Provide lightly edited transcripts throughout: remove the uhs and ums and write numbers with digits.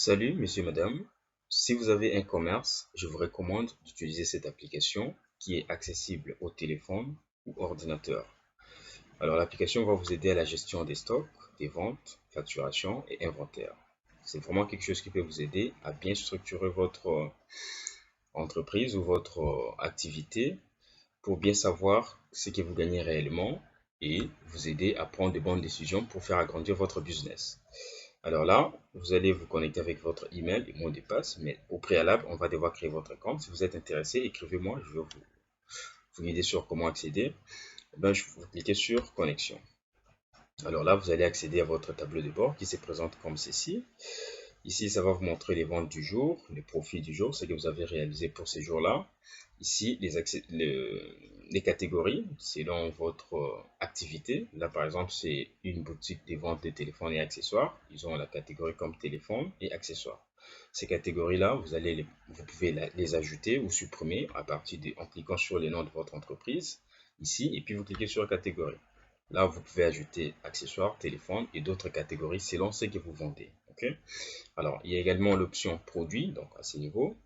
Salut, monsieur, madame. Si vous avez un commerce, je vous recommande d'utiliser cette application qui est accessible au téléphone ou ordinateur. Alors, l'application va vous aider à la gestion des stocks, des ventes, facturation et inventaire. C'est vraiment quelque chose qui peut vous aider à bien structurer votre entreprise ou votre activité pour bien savoir ce que vous gagnez réellement et vous aider à prendre de bonnes décisions pour faire agrandir votre business. Alors là, vous allez vous connecter avec votre email et mot de passe, mais au préalable, on va devoir créer votre compte. Si vous êtes intéressé, écrivez-moi, je vais vous guider sur comment accéder. Vous cliquez sur connexion. Alors là, vous allez accéder à votre tableau de bord qui se présente comme ceci. Ici, ça va vous montrer les ventes du jour, les profits du jour, ce que vous avez réalisé pour ces jours-là. Ici, les catégories selon votre activité. Là, par exemple, c'est une boutique de vente de téléphones et accessoires. Ils ont la catégorie comme téléphone et accessoires. Ces catégories-là, vous pouvez les ajouter ou supprimer en cliquant sur le nom de votre entreprise ici, et puis vous cliquez sur catégorie. Là, vous pouvez ajouter accessoires, téléphone et d'autres catégories selon ce que vous vendez. Ok? Alors, il y a également l'option produit, donc à ce niveau,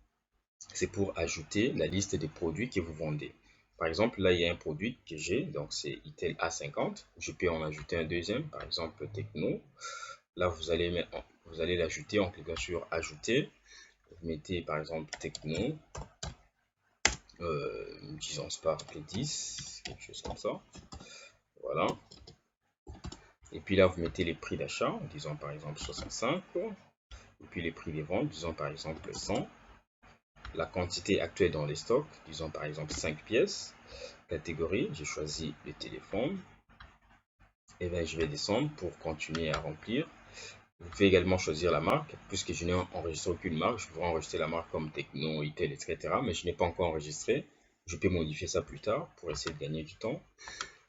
c'est pour ajouter la liste des produits que vous vendez. Par exemple, là, il y a un produit que j'ai, donc c'est Itel A50. Je peux en ajouter un deuxième, par exemple Techno. Là, vous allez l'ajouter en cliquant sur ajouter. Vous mettez par exemple Techno, disons Spark 10, quelque chose comme ça. Voilà. Et puis là, vous mettez les prix d'achat, disons par exemple 65. Et puis les prix des ventes, disons par exemple 100. La quantité actuelle dans les stocks, disons par exemple 5 pièces. Catégorie, j'ai choisi le téléphone. Et bien je vais descendre pour continuer à remplir. Vous pouvez également choisir la marque, puisque je n'ai enregistré aucune marque. Je pourrais enregistrer la marque comme Techno, Itel, etc. Mais je n'ai pas encore enregistré. Je peux modifier ça plus tard pour essayer de gagner du temps.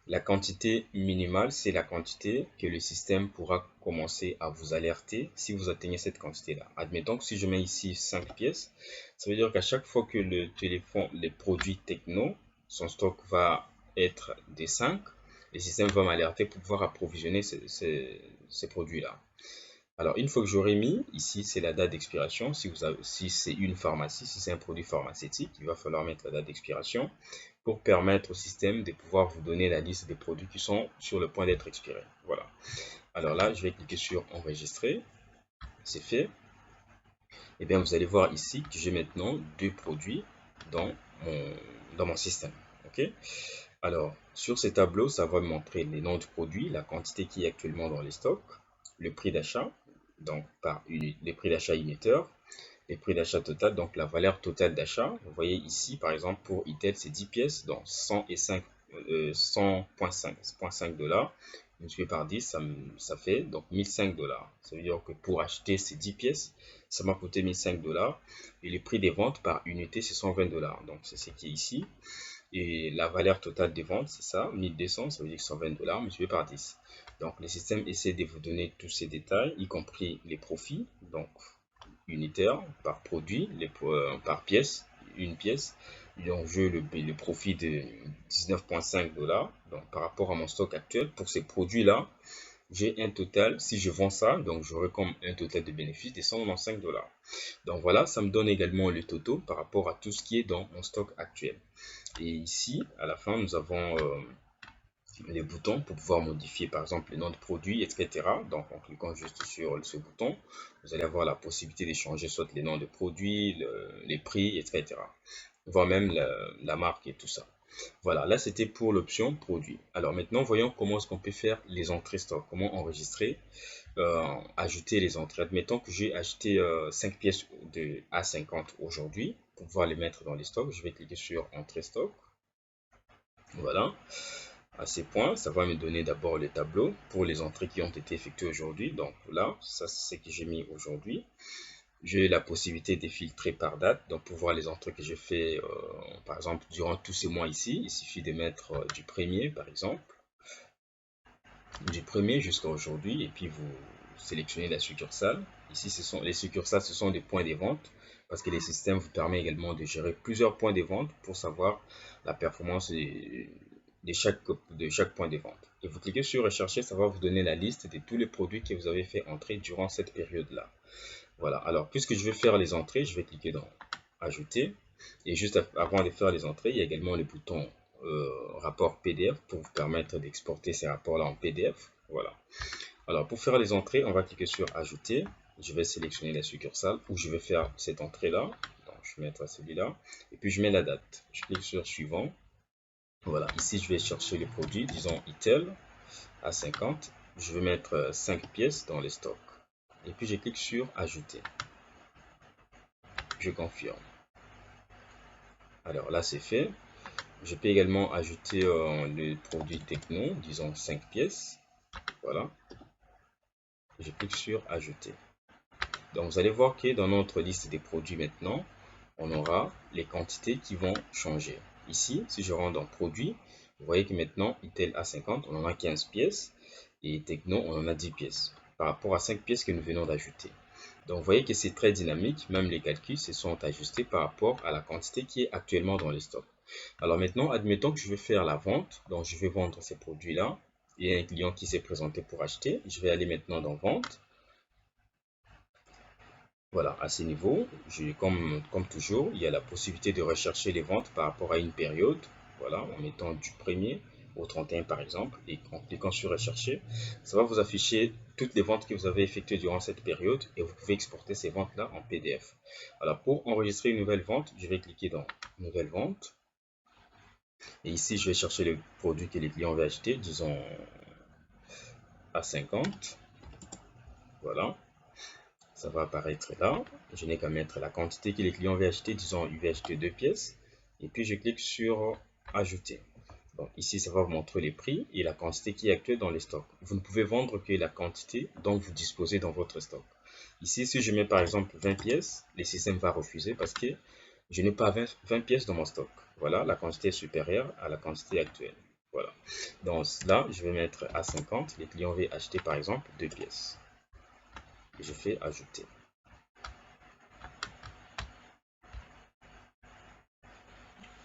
La quantité minimale, c'est la quantité que le système pourra commencer à vous alerter si vous atteignez cette quantité-là. Admettons que si je mets ici 5 pièces, ça veut dire qu'à chaque fois que le téléphone, les produits Techno, son stock va être des 5, le système va m'alerter pour pouvoir approvisionner ces produits-là. Alors, une fois que j'aurai mis, ici, c'est la date d'expiration. Si c'est une pharmacie, si c'est un produit pharmaceutique, il va falloir mettre la date d'expiration pour permettre au système de pouvoir vous donner la liste des produits qui sont sur le point d'être expirés. Voilà. Alors là, je vais cliquer sur enregistrer. C'est fait. Et bien, vous allez voir ici que j'ai maintenant deux produits dans mon système. OK? Alors, sur ces tableaux, ça va me montrer les noms du produit, la quantité qui est actuellement dans les stocks, le prix d'achat, donc les prix d'achat unitaires, les prix d'achat total, donc la valeur totale d'achat. Vous voyez ici, par exemple, pour Itel, c'est 10 pièces, donc 100,5 dollars. Multiplié par 10, ça fait donc 1005 dollars. Ça veut dire que pour acheter ces 10 pièces, ça m'a coûté 1005 dollars. Et les prix des ventes par unité, c'est 120 dollars. Donc, c'est ce qui est ici. Et la valeur totale des ventes, c'est ça, 1200, ça veut dire 120 dollars multiplié par 10. Donc, le système essaie de vous donner tous ces détails, y compris les profits, donc unitaires par produit, par pièce, une pièce. Donc, j'ai le profit de 19,5 dollars. Donc, par rapport à mon stock actuel, pour ces produits-là, j'ai un total, si je vends ça, donc j'aurai comme un total de bénéfice de 195 dollars. Donc voilà, ça me donne également le total par rapport à tout ce qui est dans mon stock actuel. Et ici, à la fin, nous avons les boutons pour pouvoir modifier par exemple le nom de produit, etc. Donc en cliquant juste sur ce bouton, vous allez avoir la possibilité de changer soit les noms de produits, les prix, etc. Voire même la marque et tout ça. Voilà, là c'était pour l'option produit. Alors maintenant, voyons comment est-ce qu'on peut faire les entrées stock, comment enregistrer, ajouter les entrées. Admettons que j'ai acheté 5 pièces de A50 aujourd'hui. Pour pouvoir les mettre dans les stocks, je vais cliquer sur entrée stock. Voilà. À ces points, ça va me donner d'abord les tableaux pour les entrées qui ont été effectuées aujourd'hui. Donc là, ça c'est ce que j'ai mis aujourd'hui. J'ai la possibilité de filtrer par date, donc pour voir les entrées que j'ai fait, par exemple, durant tous ces mois ici. Il suffit de mettre du premier, par exemple, du premier jusqu'à aujourd'hui, et puis vous sélectionnez la succursale. Ici, les succursales, ce sont des points de vente, parce que les systèmes vous permettent également de gérer plusieurs points de vente pour savoir la performance de chaque point de vente. Et vous cliquez sur rechercher, ça va vous donner la liste de tous les produits que vous avez fait entrer durant cette période-là. Voilà, alors puisque je vais faire les entrées, je vais cliquer dans Ajouter. Et juste avant de faire les entrées, il y a également le bouton rapport PDF pour vous permettre d'exporter ces rapports-là en PDF. Voilà. Alors pour faire les entrées, on va cliquer sur Ajouter. Je vais sélectionner la succursale où je vais faire cette entrée-là. Donc je vais mettre celui-là. Et puis je mets la date. Je clique sur Suivant. Voilà, ici je vais chercher les produits, disons Itel à 50. Je vais mettre 5 pièces dans les stocks. Et puis je clique sur Ajouter. Je confirme. Alors là c'est fait. Je peux également ajouter le produit Techno, disons 5 pièces. Voilà. Je clique sur Ajouter. Donc vous allez voir que dans notre liste des produits maintenant, on aura les quantités qui vont changer. Ici, si je rentre dans Produits, vous voyez que maintenant, Itel A50, on en a 15 pièces et Techno, on en a 10 pièces par rapport à 5 pièces que nous venons d'ajouter. Donc vous voyez que c'est très dynamique, même les calculs se sont ajustés par rapport à la quantité qui est actuellement dans les stocks. Alors maintenant, admettons que je vais faire la vente, donc je vais vendre ces produits-là. Il y a un client qui s'est présenté pour acheter. Je vais aller maintenant dans Vente. Voilà, à ce niveau, comme toujours, il y a la possibilité de rechercher les ventes par rapport à une période. Voilà, en mettant du 1er au 31 par exemple, et en cliquant sur Rechercher, ça va vous afficher toutes les ventes que vous avez effectuées durant cette période et vous pouvez exporter ces ventes-là en PDF. Alors, pour enregistrer une nouvelle vente, je vais cliquer dans Nouvelle vente. Et ici, je vais chercher le produit que les clients veulent acheter, disons à 50. Voilà. Ça va apparaître là. Je n'ai qu'à mettre la quantité que les clients veulent acheter. Disons, il veut acheter 2 pièces. Et puis, je clique sur Ajouter. Donc, ici, ça va vous montrer les prix et la quantité qui est actuelle dans les stocks. Vous ne pouvez vendre que la quantité dont vous disposez dans votre stock. Ici, si je mets par exemple 20 pièces, le système va refuser parce que je n'ai pas 20 pièces dans mon stock. Voilà, la quantité est supérieure à la quantité actuelle. Voilà. Donc là, je vais mettre à 50. Les clients veulent acheter par exemple 2 pièces. Je fais Ajouter.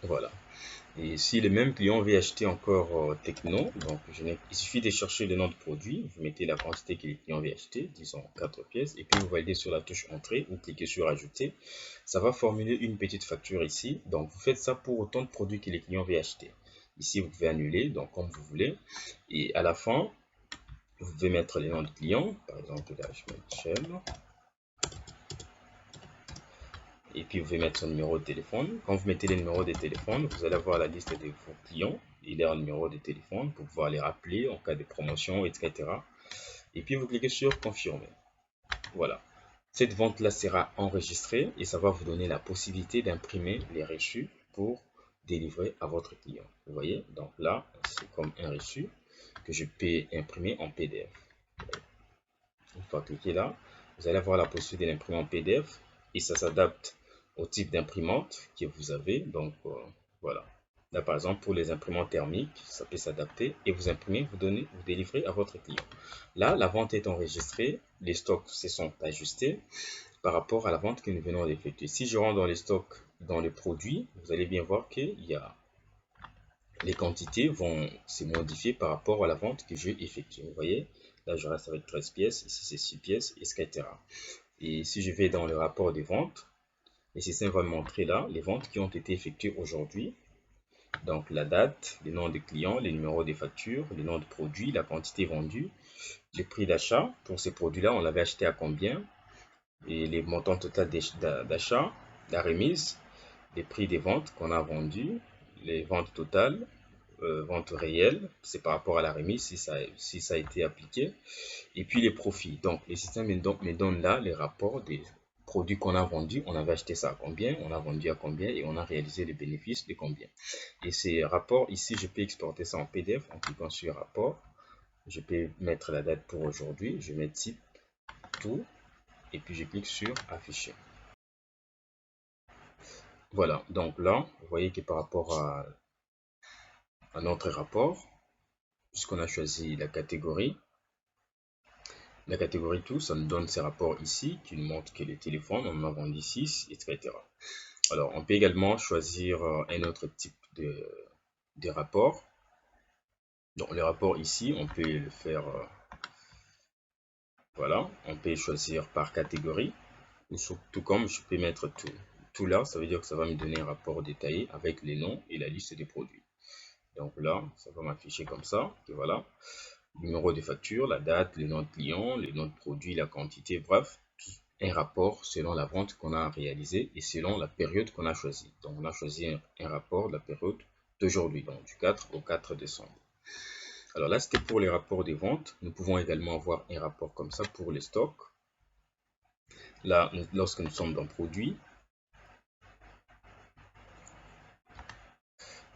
Voilà. Et si le même client veut acheter encore Techno, donc il suffit de chercher le nom de produit, vous mettez la quantité que le client veut acheter, disons 4 pièces, et puis vous validez sur la touche Entrée ou cliquez sur Ajouter. Ça va formuler une petite facture ici. Donc vous faites ça pour autant de produits que les clients veulent acheter. Ici, vous pouvez annuler, donc comme vous voulez. Et à la fin, vous pouvez mettre les noms de clients. Par exemple, là, je mets Michel. Et puis vous pouvez mettre son numéro de téléphone. Quand vous mettez les numéros de téléphone, vous allez avoir la liste de vos clients et leur numéro de téléphone pour pouvoir les rappeler en cas de promotion, etc. Et puis vous cliquez sur Confirmer. Voilà. Cette vente-là sera enregistrée et ça va vous donner la possibilité d'imprimer les reçus pour délivrer à votre client. Vous voyez, donc là, c'est comme un reçu que je peux imprimer en PDF. Une fois cliqué là, vous allez avoir la possibilité de l'imprimer en PDF et ça s'adapte au type d'imprimante que vous avez. Donc voilà. Là par exemple pour les imprimantes thermiques, ça peut s'adapter et vous imprimez, vous délivrez à votre client. Là, la vente est enregistrée, les stocks se sont ajustés par rapport à la vente que nous venons d'effectuer. Si je rentre dans les stocks, dans les produits, vous allez bien voir qu'il y a les quantités vont se modifier par rapport à la vente que j'ai effectuée. Vous voyez, là je reste avec 13 pièces, ici c'est 6 pièces, etc. Et si je vais dans le rapport des ventes, le système va me montrer là les ventes qui ont été effectuées aujourd'hui. Donc la date, le nom des clients, les numéros des factures, le nom de produit, la quantité vendue, le prix d'achat. Pour ces produits-là, on l'avait acheté à combien? Et les montants total d'achat, la remise, les prix des ventes qu'on a vendues, les ventes totales, ventes réelles, c'est par rapport à la remise si ça a été appliqué, et puis les profits. Donc, le système me donne là les rapports des produits qu'on a vendus. On avait acheté ça à combien, on a vendu à combien et on a réalisé les bénéfices de combien. Et ces rapports, ici, je peux exporter ça en PDF en cliquant sur rapport. Je peux mettre la date pour aujourd'hui, je mets type, tout, et puis je clique sur afficher. Voilà, donc là, vous voyez que par rapport à notre rapport, puisqu'on a choisi la catégorie tout, ça nous donne ces rapports ici qui nous montrent que les téléphones, on en a vendu 6, etc. Alors, on peut également choisir un autre type de rapport. Donc, le rapport ici, on peut le faire, voilà, on peut choisir par catégorie. tout comme je peux mettre tout. Tout là, ça veut dire que ça va me donner un rapport détaillé avec les noms et la liste des produits. Donc là, ça va m'afficher comme ça. Et voilà. Numéro de facture, la date, le nom de client, le nom de produit, la quantité, bref, un rapport selon la vente qu'on a réalisée et selon la période qu'on a choisie. Donc on a choisi un rapport de la période d'aujourd'hui, donc du 4 au 4 décembre. Alors là, c'était pour les rapports des ventes. Nous pouvons également avoir un rapport comme ça pour les stocks. Là, lorsque nous sommes dans produit,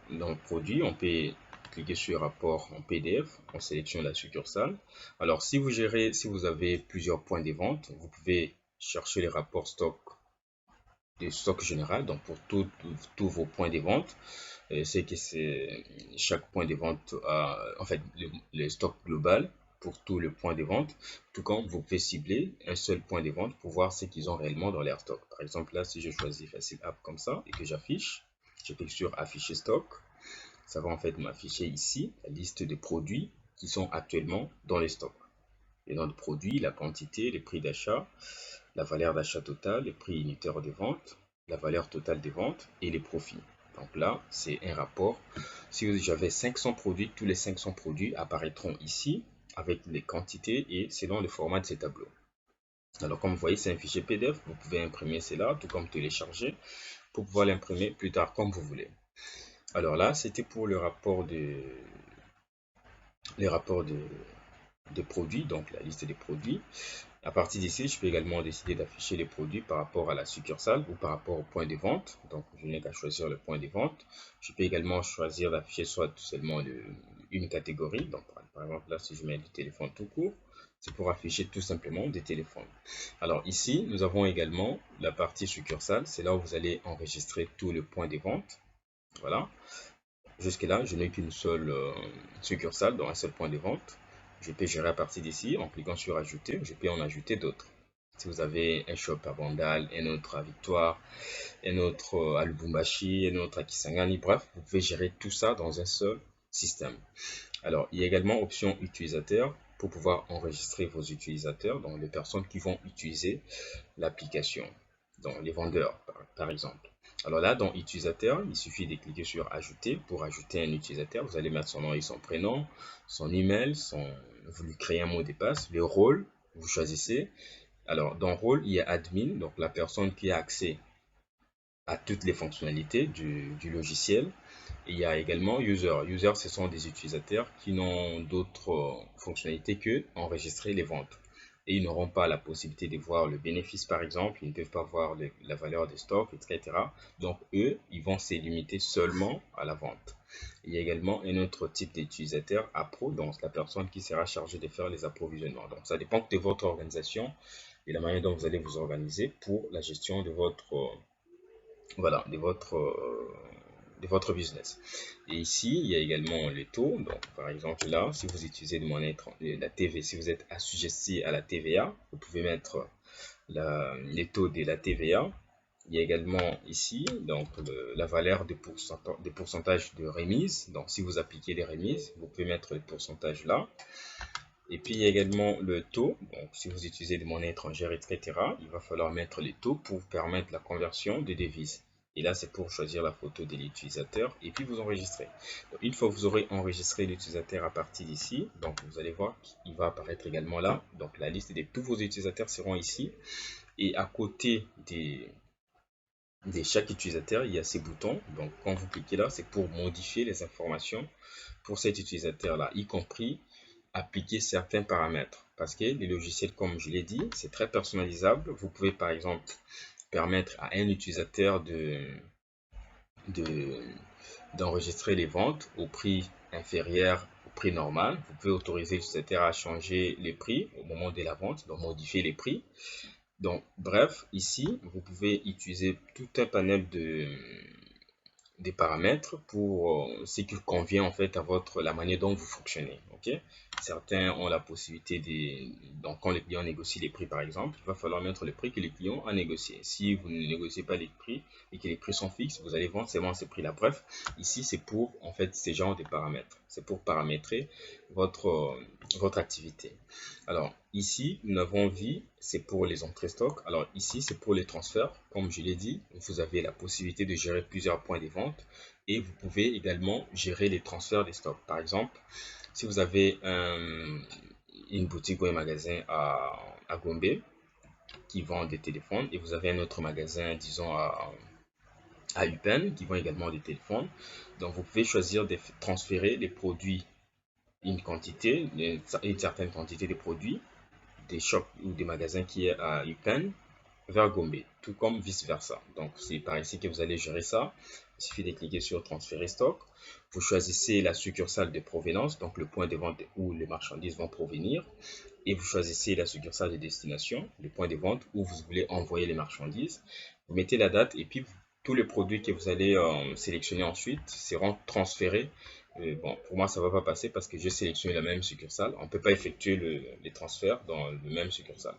on peut cliquer sur rapport en PDF, on sélectionne la succursale. Alors si vous avez plusieurs points de vente, vous pouvez chercher les rapports stock de stock général, donc pour tous vos points de vente. C'est que chaque point de vente a en fait le stock global pour tout le point de vente, tout comme vous pouvez cibler un seul point de vente pour voir ce qu'ils ont réellement dans leur stock. Par exemple là, si je choisis Facile App comme ça et que j'affiche, je clique sur afficher stock, ça va en fait m'afficher ici la liste des produits qui sont actuellement dans les stocks. Le nom de produit, la quantité, les prix d'achat, la valeur d'achat totale, les prix unitaires de vente, la valeur totale des ventes et les profits. Donc là, c'est un rapport. Si j'avais 500 produits, tous les 500 produits apparaîtront ici avec les quantités et selon le format de ces tableaux. Alors comme vous voyez, c'est un fichier PDF. Vous pouvez imprimer cela, tout comme télécharger, pour pouvoir l'imprimer plus tard comme vous voulez. Alors là, c'était pour le rapport des produits, donc la liste des produits. À partir d'ici, je peux également décider d'afficher les produits par rapport à la succursale ou par rapport au point de vente. Donc, je n'ai qu'à choisir le point de vente. Je peux également choisir d'afficher soit tout seulement une catégorie. Donc, par exemple, là, si je mets du téléphone tout court, c'est pour afficher tout simplement des téléphones. Alors ici, nous avons également la partie succursale. C'est là où vous allez enregistrer tous les points de vente. Voilà. Jusque-là, je n'ai qu'une seule succursale, dans un seul point de vente. Je peux gérer à partir d'ici en cliquant sur ajouter. Je peux en ajouter d'autres. Si vous avez un shop à Bandal, un autre à Victoire, un autre à Lubumbashi, un autre à Kisangani, bref, vous pouvez gérer tout ça dans un seul système. Alors, il y a également option utilisateur pour pouvoir enregistrer vos utilisateurs, donc les personnes qui vont utiliser l'application, donc les vendeurs par exemple. Alors là, dans utilisateur, il suffit de cliquer sur ajouter. Pour ajouter un utilisateur, vous allez mettre son nom et son prénom, son email, vous lui créez un mot de passe, le rôle, vous choisissez. Alors dans rôle, il y a admin, donc la personne qui a accès à toutes les fonctionnalités du logiciel. Et il y a également user. User, ce sont des utilisateurs qui n'ont d'autres fonctionnalités que enregistrer les ventes. Et ils n'auront pas la possibilité de voir le bénéfice, par exemple, ils ne peuvent pas voir la valeur des stocks, etc. Donc, eux, ils vont se limiter seulement à la vente. Il y a également un autre type d'utilisateur, appro, donc la personne qui sera chargée de faire les approvisionnements. Donc, ça dépend de votre organisation et la manière dont vous allez vous organiser pour la gestion de voilà, de votre business. Et ici, il y a également les taux. Donc, par exemple, là, si vous utilisez de monnaie la TVA, si vous êtes assujetti à la TVA, vous pouvez mettre les taux de la TVA. Il y a également ici donc la valeur des pourcentages de remise. Donc, si vous appliquez les remises, vous pouvez mettre le pourcentage là. Et puis, il y a également le taux. Donc, si vous utilisez des monnaies étrangères, etc., il va falloir mettre les taux pour permettre la conversion des devises. Et là, c'est pour choisir la photo de l'utilisateur et puis vous enregistrez. Donc, une fois que vous aurez enregistré l'utilisateur à partir d'ici, donc vous allez voir qu'il va apparaître également là. Donc, la liste de tous vos utilisateurs seront ici. Et à côté de chaque utilisateur, il y a ces boutons. Donc, quand vous cliquez là, c'est pour modifier les informations pour cet utilisateur-là, y compris appliquer certains paramètres. Parce que les logiciels, comme je l'ai dit, c'est très personnalisable. Vous pouvez par exemple permettre à un utilisateur d'enregistrer les ventes au prix inférieur au prix normal. Vous pouvez autoriser l'utilisateur à changer les prix au moment de la vente, donc modifier les prix. Donc, bref, ici, vous pouvez utiliser tout un panel des paramètres pour ce qui convient en fait à la manière dont vous fonctionnez. Ok, certains ont la possibilité donc quand les clients négocient les prix par exemple, il va falloir mettre le prix que les clients ont négocié. Si vous ne négociez pas les prix et que les prix sont fixes, vous allez vendre seulement ces prix là. Bref, ici c'est pour en fait ces genres de paramètres, c'est pour paramétrer votre activité. Alors ici, nous avons vu, c'est pour les entrées stock. Alors ici, c'est pour les transferts. Comme je l'ai dit, vous avez la possibilité de gérer plusieurs points de vente et vous pouvez également gérer les transferts des stocks. Par exemple, si vous avez une boutique ou un magasin à Gombe qui vend des téléphones et vous avez un autre magasin, disons, à Upen qui vend également des téléphones, donc vous pouvez choisir de transférer les produits, une certaine quantité de produits des shops ou des magasins qui est à Upen vers Gombe, tout comme vice versa. Donc c'est par ici que vous allez gérer ça. Il suffit de cliquer sur transférer stock. Vous choisissez la succursale de provenance, donc le point de vente où les marchandises vont provenir, et vous choisissez la succursale de destination, le point de vente où vous voulez envoyer les marchandises. Vous mettez la date et puis tous les produits que vous allez sélectionner ensuite seront transférés. Bon, pour moi, ça ne va pas passer parce que j'ai sélectionné la même succursale. On ne peut pas effectuer les transferts dans le même succursale.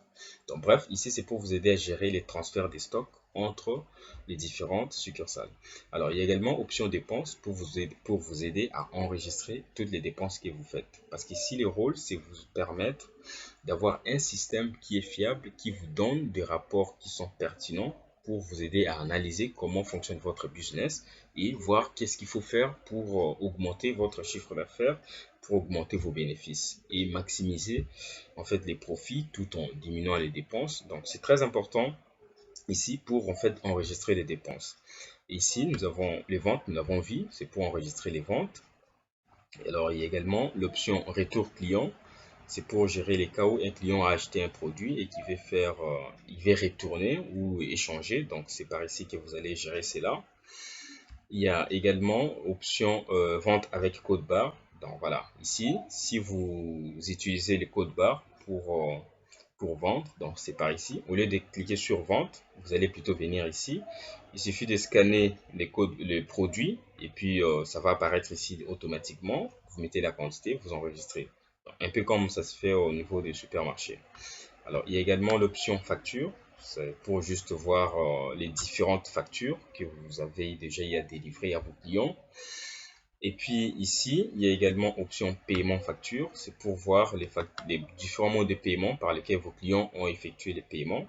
Donc, bref, ici, c'est pour vous aider à gérer les transferts des stocks entre les différentes succursales. Alors, il y a également option dépenses pour vous aider à enregistrer toutes les dépenses que vous faites. Parce qu'ici, le rôle, c'est vous permettre d'avoir un système qui est fiable, qui vous donne des rapports qui sont pertinents pour vous aider à analyser comment fonctionne votre business et voir qu'est-ce qu'il faut faire pour augmenter votre chiffre d'affaires, pour augmenter vos bénéfices et maximiser en fait les profits tout en diminuant les dépenses. Donc c'est très important ici pour en fait enregistrer les dépenses. Ici nous avons les ventes, nous l'avons vu, c'est pour enregistrer les ventes. Alors il y a également l'option retour client. C'est pour gérer les cas où un client a acheté un produit et qui veut il veut retourner ou échanger. Donc, c'est par ici que vous allez gérer cela. Il y a également option vente avec code barre. Donc, voilà. Ici, si vous utilisez les codes barres pour vendre, donc c'est par ici. Au lieu de cliquer sur vente, vous allez plutôt venir ici. Il suffit de scanner les produits et puis ça va apparaître ici automatiquement. Vous mettez la quantité, vous enregistrez. Un peu comme ça se fait au niveau des supermarchés. Alors, il y a également l'option facture. C'est pour juste voir les différentes factures que vous avez déjà à délivrer à vos clients. Et puis ici, il y a également option paiement facture. C'est pour voir les différents modes de paiement par lesquels vos clients ont effectué les paiements.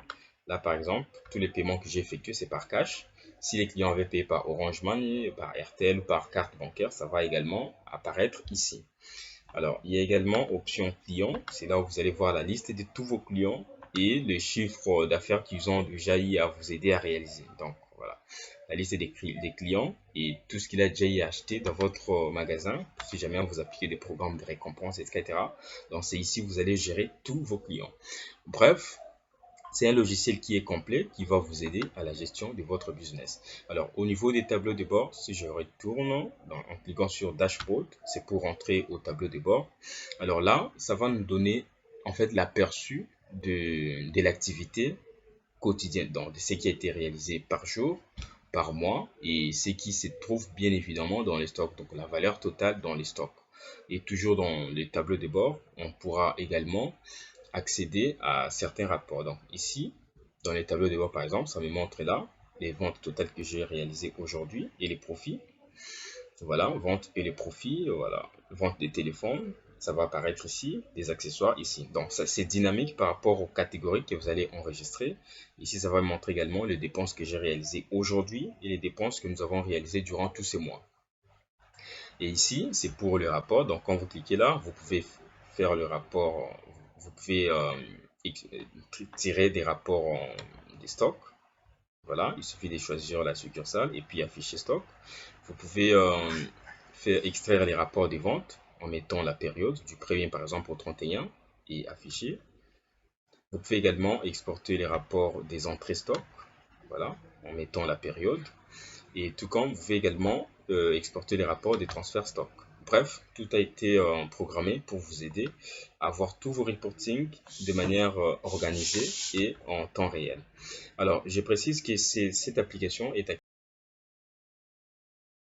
Là, par exemple, tous les paiements que j'ai effectués, c'est par cash. Si les clients avaient payé par Orange Money, par RTL ou par carte bancaire, ça va également apparaître ici. Alors, il y a également option client. C'est là où vous allez voir la liste de tous vos clients et le chiffre d'affaires qu'ils ont déjà eu à vous aider à réaliser. Donc, voilà, la liste des clients et tout ce qu'il a déjà acheté dans votre magasin, si jamais vous appliquez des programmes de récompense, etc. Donc, c'est ici que vous allez gérer tous vos clients. Bref, c'est un logiciel qui est complet, qui va vous aider à la gestion de votre business. Alors, au niveau des tableaux de bord, si je retourne en cliquant sur Dashboard, c'est pour entrer au tableau de bord. Alors là, ça va nous donner en fait l'aperçu de l'activité quotidienne, donc de ce qui a été réalisé par jour, par mois et ce qui se trouve bien évidemment dans les stocks, donc la valeur totale dans les stocks. Et toujours dans les tableaux de bord, on pourra également accéder à certains rapports. Donc ici, dans les tableaux de bord par exemple, ça me montre là les ventes totales que j'ai réalisées aujourd'hui et les profits. Voilà, vente et les profits, voilà, vente des téléphones, ça va apparaître ici, des accessoires ici. Donc ça c'est dynamique par rapport aux catégories que vous allez enregistrer. Ici, ça va montrer également les dépenses que j'ai réalisées aujourd'hui et les dépenses que nous avons réalisées durant tous ces mois. Et ici, c'est pour le rapport. Donc quand vous cliquez là, vous pouvez faire le rapport, vous pouvez tirer des rapports des stocks. Voilà, il suffit de choisir la succursale et puis afficher stock. Vous pouvez faire extraire les rapports des ventes en mettant la période du 1er par exemple au 31 et afficher. Vous pouvez également exporter les rapports des entrées stock, voilà, en mettant la période. Et tout comme vous pouvez également exporter les rapports des transferts stock. Bref, tout a été programmé pour vous aider à avoir tous vos reporting de manière organisée et en temps réel. Alors, je précise que cette application est